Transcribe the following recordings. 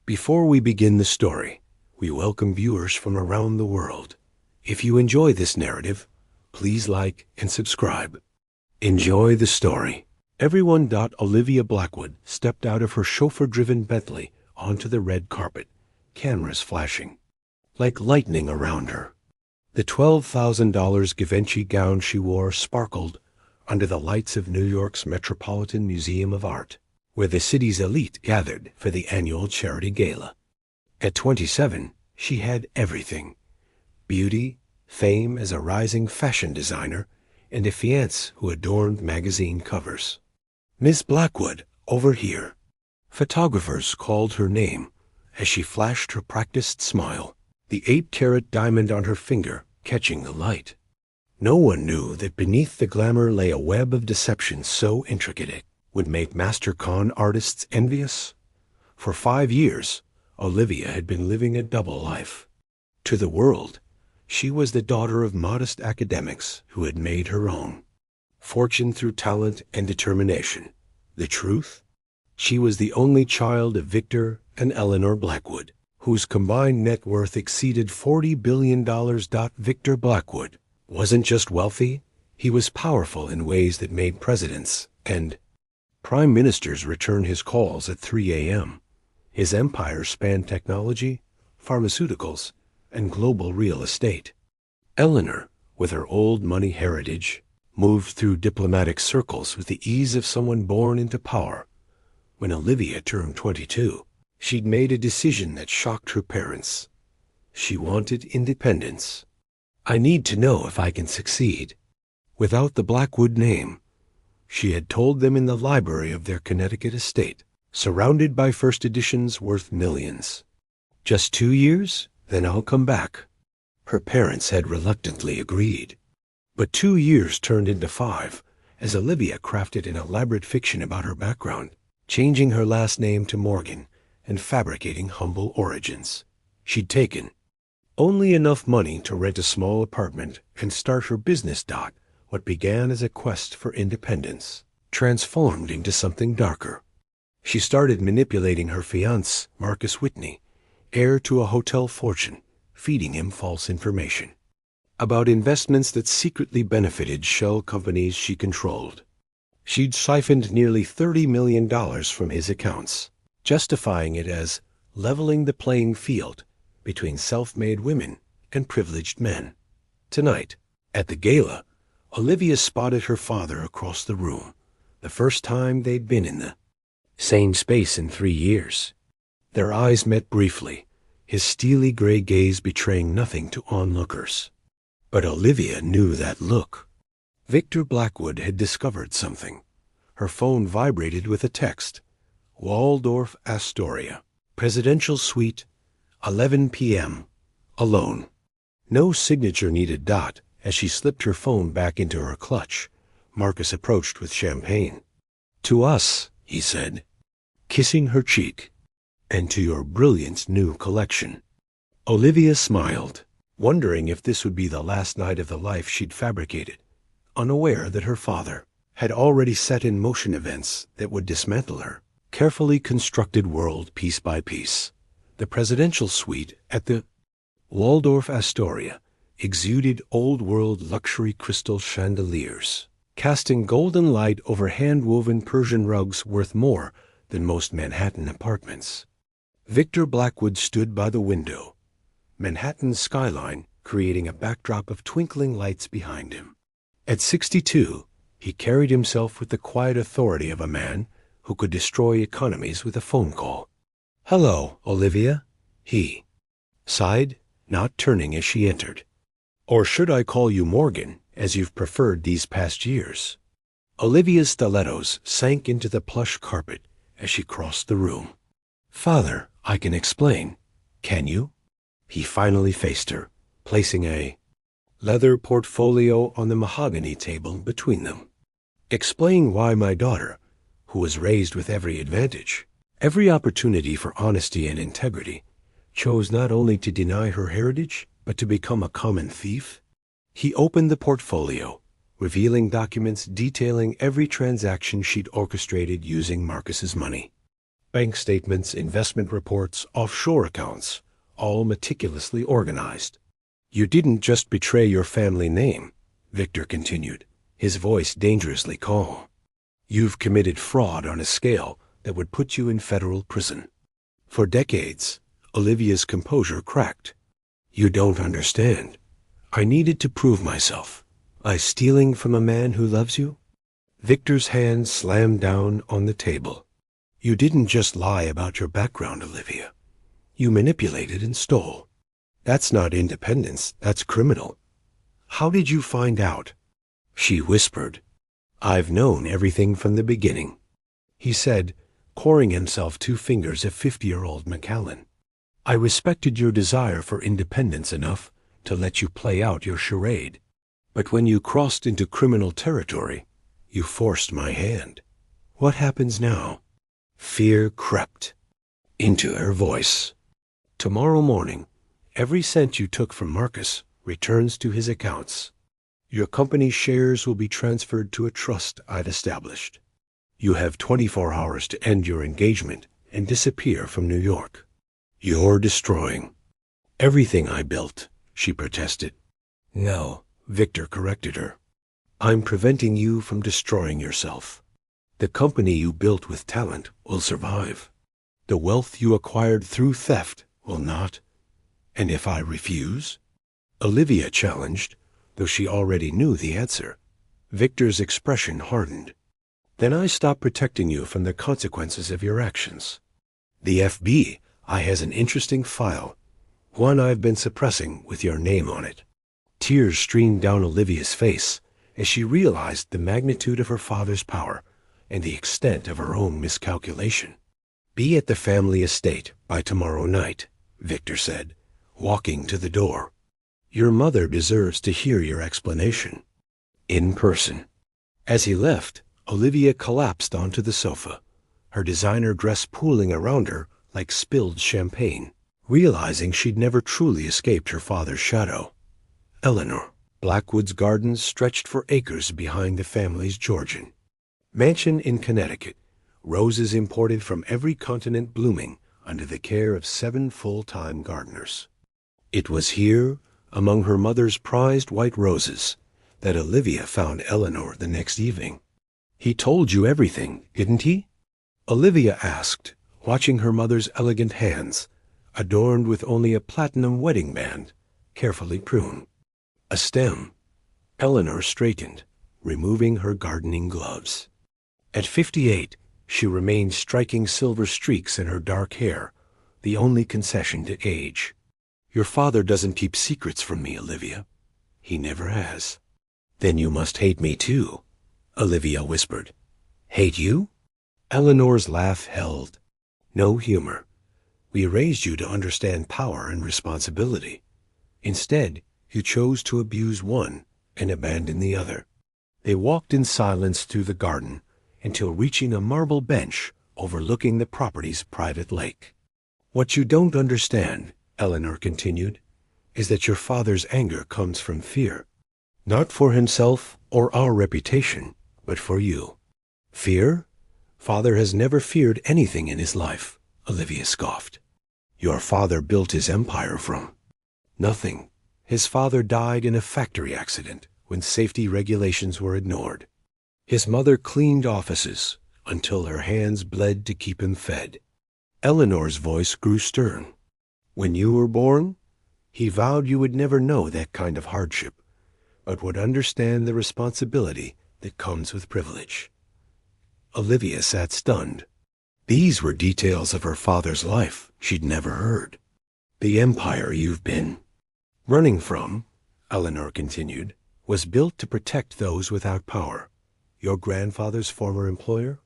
Before we begin the story, we welcome viewers from around the world. If you enjoy this narrative, please like and subscribe. Enjoy the story. Everyone. Olivia Blackwood stepped out of her chauffeur-driven Bentley onto the red carpet, cameras flashing like lightning around her. The $12,000 Givenchy gown she wore sparkled under the lights of New York's Metropolitan Museum of Art, where the city's elite gathered for the annual charity gala. At 27, she had everything: beauty, fame as a rising fashion designer, and a fiancé who adorned magazine covers. "Miss Blackwood, over here." Photographers called her name as she flashed her practiced smile, the 8-carat diamond on her finger catching the light. No one knew that beneath the glamour lay a web of deception so intricate it would make master con artists envious. For 5 years, Olivia had been living a double life. To the world, she was the daughter of modest academics who had made her own fortune through talent and determination. The truth? She was the only child of Victor and Eleanor Blackwood, whose combined net worth exceeded $40 billion. Victor Blackwood wasn't just wealthy, he was powerful in ways that made presidents and prime ministers return his calls at 3 a.m. His empire spanned technology, pharmaceuticals, and global real estate. Eleanor, with her old money heritage, moved through diplomatic circles with the ease of someone born into power. When Olivia turned 22, she'd made a decision that shocked her parents. She wanted independence. "I need to know if I can succeed." Without the Blackwood name, she had told them in the library of their Connecticut estate, surrounded by first editions worth millions. "Just 2 years? Then I'll come back." Her parents had reluctantly agreed. But 2 years turned into 5 as Olivia crafted an elaborate fiction about her background, changing her last name to Morgan and fabricating humble origins. She'd taken only enough money to rent a small apartment and start her business. What began as a quest for independence transformed into something darker. She started manipulating her fiancé, Marcus Whitney, heir to a hotel fortune, feeding him false information about investments that secretly benefited shell companies she controlled. She'd siphoned nearly $30 million from his accounts, justifying it as leveling the playing field between self-made women and privileged men. Tonight, at the gala, Olivia spotted her father across the room, the first time they'd been in the same space in 3 years. Their eyes met briefly, his steely gray gaze betraying nothing to onlookers. But Olivia knew that look. Victor Blackwood had discovered something. Her phone vibrated with a text. "Waldorf Astoria, Presidential Suite, 11 p.m. Alone." No signature needed. As she slipped her phone back into her clutch, Marcus approached with champagne. "To us," he said, kissing her cheek, "and to your brilliant new collection." Olivia smiled, wondering if this would be the last night of the life she'd fabricated, unaware that her father had already set in motion events that would dismantle her carefully constructed world piece by piece. The presidential suite at the Waldorf Astoria exuded old-world luxury crystal chandeliers, casting golden light over hand-woven Persian rugs worth more than most Manhattan apartments. Victor Blackwood stood by the window, Manhattan's skyline creating a backdrop of twinkling lights behind him. At 62, he carried himself with the quiet authority of a man who could destroy economies with a phone call. "Hello, Olivia," he sighed, not turning as she entered. "Or should I call you Morgan, as you've preferred these past years?" Olivia's stilettos sank into the plush carpet as she crossed the room. "Father, I can explain. Can you?" He finally faced her, placing a leather portfolio on the mahogany table between them. "Explain why my daughter, who was raised with every advantage, every opportunity for honesty and integrity, chose not only to deny her heritage, but to become a common thief." He opened the portfolio, revealing documents detailing every transaction she'd orchestrated using Marcus's money. Bank statements, investment reports, offshore accounts, all meticulously organized. You didn't just betray your family name, Victor continued, his voice dangerously calm. You've committed fraud on a scale that would put you in federal prison. For decades, Olivia's composure cracked. You don't understand. I needed to prove myself. By stealing from a man who loves you? Victor's hand slammed down on the table. You didn't just lie about your background, Olivia. You manipulated and stole. That's not independence, that's criminal. How did you find out? She whispered. I've known everything from the beginning. He said, coring himself 2 fingers at 50-year-old McAllen. I respected your desire for independence enough to let you play out your charade. But when you crossed into criminal territory, you forced my hand. What happens now? Fear crept into her voice. Tomorrow morning, every cent you took from Marcus returns to his accounts. Your company's shares will be transferred to a trust I've established. You have 24 hours to end your engagement and disappear from New York. You're destroying everything I built, she protested. No, Victor corrected her. I'm preventing you from destroying yourself. The company you built with talent will survive. The wealth you acquired through theft will not. And if I refuse? Olivia challenged, though she already knew the answer. Victor's expression hardened. Then I stop protecting you from the consequences of your actions. The FBI has an interesting file, one I've been suppressing with your name on it. Tears streamed down Olivia's face as she realized the magnitude of her father's power and the extent of her own miscalculation. Be at the family estate by tomorrow night, Victor said, walking to the door. Your mother deserves to hear your explanation. In person. As he left, Olivia collapsed onto the sofa, her designer dress pooling around her like spilled champagne, realizing she'd never truly escaped her father's shadow. Eleanor. Blackwood's gardens stretched for acres behind the family's Georgian mansion in Connecticut, roses imported from every continent blooming under the care of 7 full-time gardeners. It was here, among her mother's prized white roses, that Olivia found Eleanor the next evening. He told you everything, didn't he? Olivia asked, watching her mother's elegant hands, adorned with only a platinum wedding band, carefully pruned. A stem. Eleanor straightened, removing her gardening gloves. At 58, she remained striking silver streaks in her dark hair, the only concession to age. Your father doesn't keep secrets from me, Olivia. He never has. Then you must hate me too, Olivia whispered. Hate you? Eleanor's laugh held. No humor. We raised you to understand power and responsibility. Instead, you chose to abuse one and abandon the other. They walked in silence through the garden until reaching a marble bench overlooking the property's private lake. What you don't understand, Eleanor continued, is that your father's anger comes from fear. Not for himself or our reputation, but for you. Fear? Father has never feared anything in his life, Olivia scoffed. Your father built his empire from nothing. His father died in a factory accident when safety regulations were ignored. His mother cleaned offices until her hands bled to keep him fed. Eleanor's voice grew stern. When you were born, he vowed you would never know that kind of hardship, but would understand the responsibility that comes with privilege. Olivia sat stunned. These were details of her father's life she'd never heard. The empire you've been running from, Eleanor continued, was built to protect those without power. Your grandfather's former employer?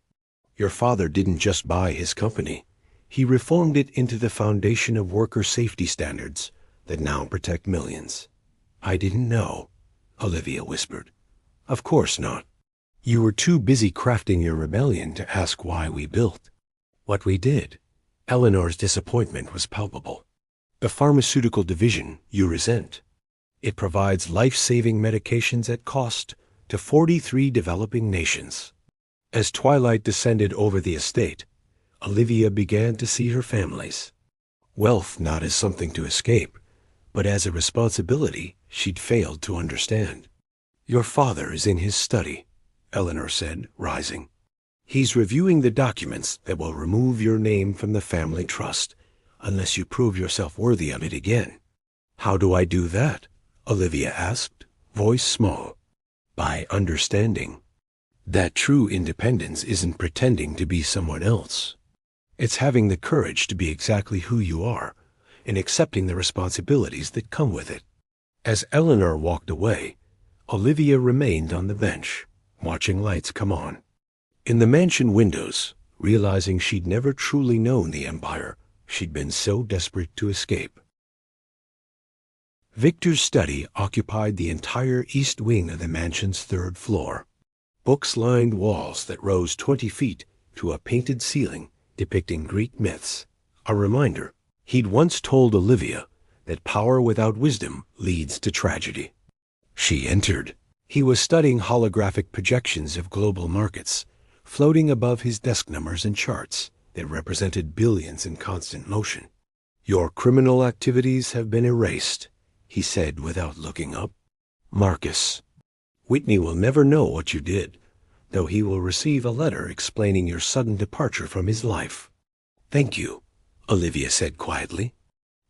Your father didn't just buy his company. He reformed it into the foundation of worker safety standards that now protect millions. I didn't know, Olivia whispered. Of course not. You were too busy crafting your rebellion to ask why we built what we did. Eleanor's disappointment was palpable. The pharmaceutical division you resent. It provides life-saving medications at cost to 43 developing nations. As twilight descended over the estate, Olivia began to see her family's wealth not as something to escape, but as a responsibility she'd failed to understand. "Your father is in his study," Eleanor said, rising. "He's reviewing the documents that will remove your name from the family trust, unless you prove yourself worthy of it again." "How do I do that?" Olivia asked, voice small. "By understanding that true independence isn't pretending to be someone else. It's having the courage to be exactly who you are and accepting the responsibilities that come with it." As Eleanor walked away, Olivia remained on the bench, watching lights come on. In the mansion windows, realizing she'd never truly known the empire she'd been so desperate to escape. Victor's study occupied the entire east wing of the mansion's third floor. Books lined walls that rose 20 feet to a painted ceiling depicting Greek myths, a reminder he'd once told Olivia that power without wisdom leads to tragedy. She entered. He was studying holographic projections of global markets, floating above his desk numbers and charts that represented billions in constant motion. "Your criminal activities have been erased," he said without looking up. "Marcus, Whitney will never know what you did, though he will receive a letter explaining your sudden departure from his life." "Thank you," Olivia said quietly.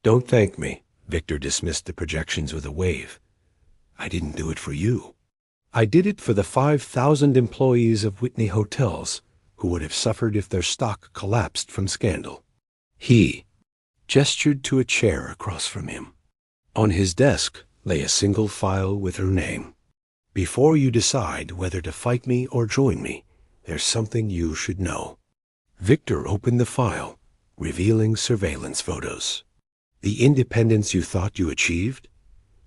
"Don't thank me," Victor dismissed the projections with a wave. "I didn't do it for you. I did it for the 5,000 employees of Whitney Hotels who would have suffered if their stock collapsed from scandal." He gestured to a chair across from him. On his desk lay a single file with her name. "Before you decide whether to fight me or join me, there's something you should know." Victor opened the file, revealing surveillance photos. "The independence you thought you achieved?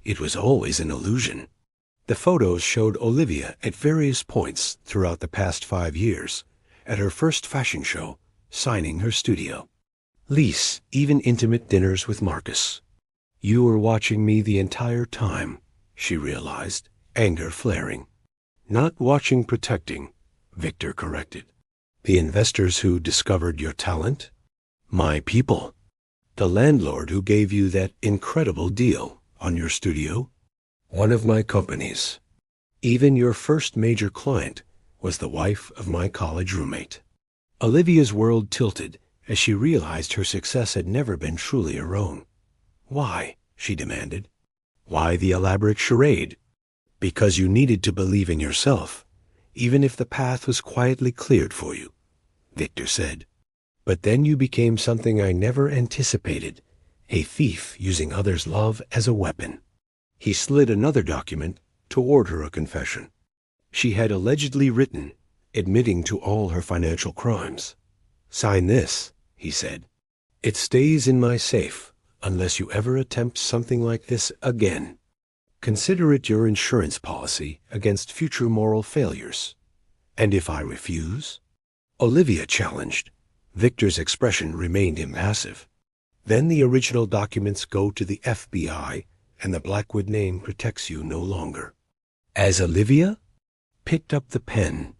It was always an illusion." The photos showed Olivia at various points throughout the past 5 years, at her first fashion show, signing her studio, lease, even intimate dinners with Marcus. "You were watching me the entire time," she realized, anger flaring. "Not watching, protecting," Victor corrected. "The investors who discovered your talent? My people. The landlord who gave you that incredible deal on your studio? One of my companies. Even your first major client was the wife of my college roommate." Olivia's world tilted as she realized her success had never been truly her own. "Why?" she demanded. "Why the elaborate charade?" "Because you needed to believe in yourself, even if the path was quietly cleared for you," Victor said. "But then you became something I never anticipated, a thief using others' love as a weapon." He slid another document toward her, a confession she had allegedly written, admitting to all her financial crimes. "Sign this," he said. "It stays in my safe unless you ever attempt something like this again. Consider it your insurance policy against future moral failures." "And if I refuse?" Olivia challenged. Victor's expression remained impassive. "Then the original documents go to the FBI, and the Blackwood name protects you no longer." As Olivia picked up the pen,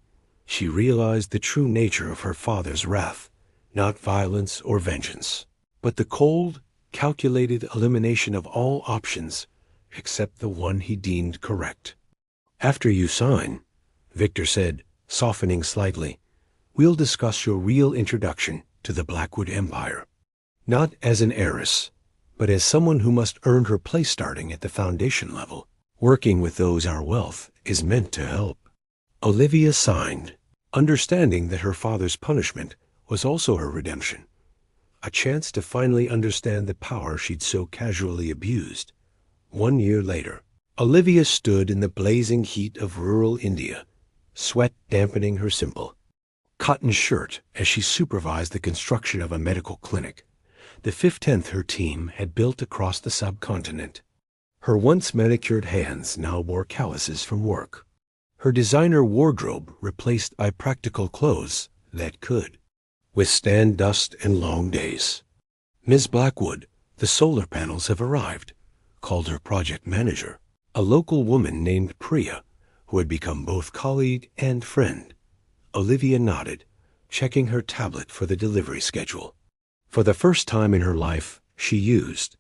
she realized the true nature of her father's wrath, not violence or vengeance, but the cold, calculated elimination of all options except the one he deemed correct. "After you sign," Victor said, softening slightly, "we'll discuss your real introduction to the Blackwood Empire. Not as an heiress, but as someone who must earn her place starting at the foundation level. Working with those our wealth is meant to help." Olivia signed, understanding that her father's punishment was also her redemption, a chance to finally understand the power she'd so casually abused. 1 year later, Olivia stood in the blazing heat of rural India, sweat dampening her simple cotton shirt as she supervised the construction of a medical clinic, the 15th her team had built across the subcontinent. Her once manicured hands now bore calluses from work, her designer wardrobe replaced by practical clothes that could withstand dust and long days. "Ms. Blackwood, the solar panels have arrived," called her project manager, a local woman named Priya, who had become both colleague and friend. Olivia nodded, checking her tablet for the delivery schedule. For the first time in her life, she used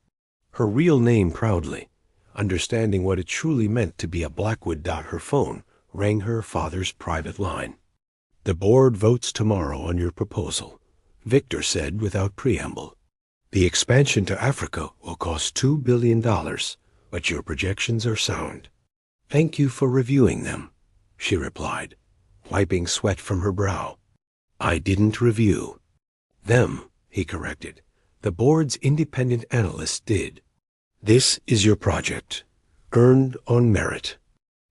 her real name proudly, understanding what it truly meant to be a Blackwood. Her phone rang her father's private line. "The board votes tomorrow on your proposal," Victor said without preamble. "The expansion to Africa will cost $2 billion, but your projections are sound." "Thank you for reviewing them," she replied, wiping sweat from her brow. "I didn't review them," he corrected. "The board's independent analyst did. This is your project, earned on merit."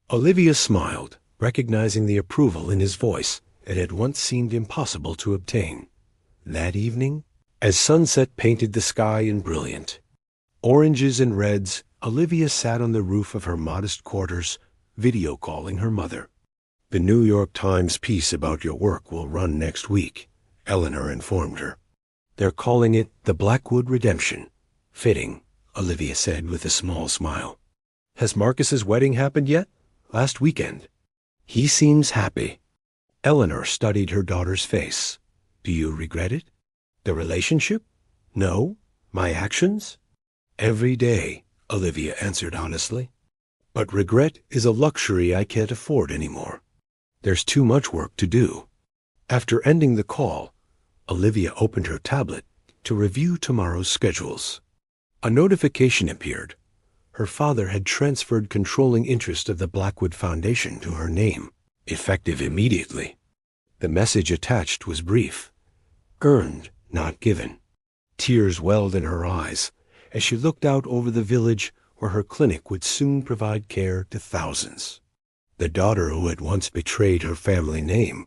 Olivia smiled, recognizing the approval in his voice it had once seemed impossible to obtain. That evening, as sunset painted the sky in brilliant oranges and reds, Olivia sat on the roof of her modest quarters, video calling her mother. "The New York Times piece about your work will run next week," Eleanor informed her. "They're calling it The Blackwood Redemption." "Fitting," Olivia said with a small smile. "Has Marcus's wedding happened yet?" "Last weekend." "He seems happy." Eleanor studied her daughter's face. "Do you regret it?" "The relationship? No. My actions?" "Every day," Olivia answered honestly. "But regret is a luxury I can't afford anymore. There's too much work to do." After ending the call, Olivia opened her tablet to review tomorrow's schedules. A notification appeared. Her father had transferred controlling interest of the Blackwood Foundation to her name, effective immediately. The message attached was brief: "Earned, not given." Tears welled in her eyes as she looked out over the village where her clinic would soon provide care to thousands. The daughter who had once betrayed her family name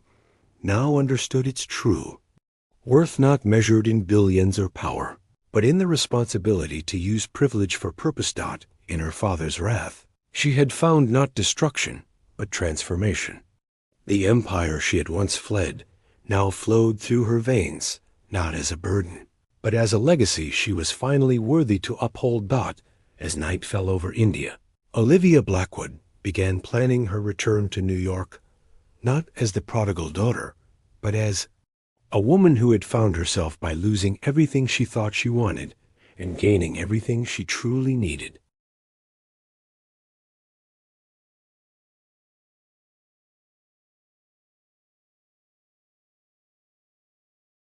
now understood its true worth, not measured in billions or power, but in the responsibility to use privilege for purpose. In her father's wrath, she had found not destruction, but transformation. The empire she had once fled now flowed through her veins, not as a burden, but as a legacy she was finally worthy to uphold. As night fell over India, Olivia Blackwood began planning her return to New York, not as the prodigal daughter, but as a woman who had found herself by losing everything she thought she wanted and gaining everything she truly needed.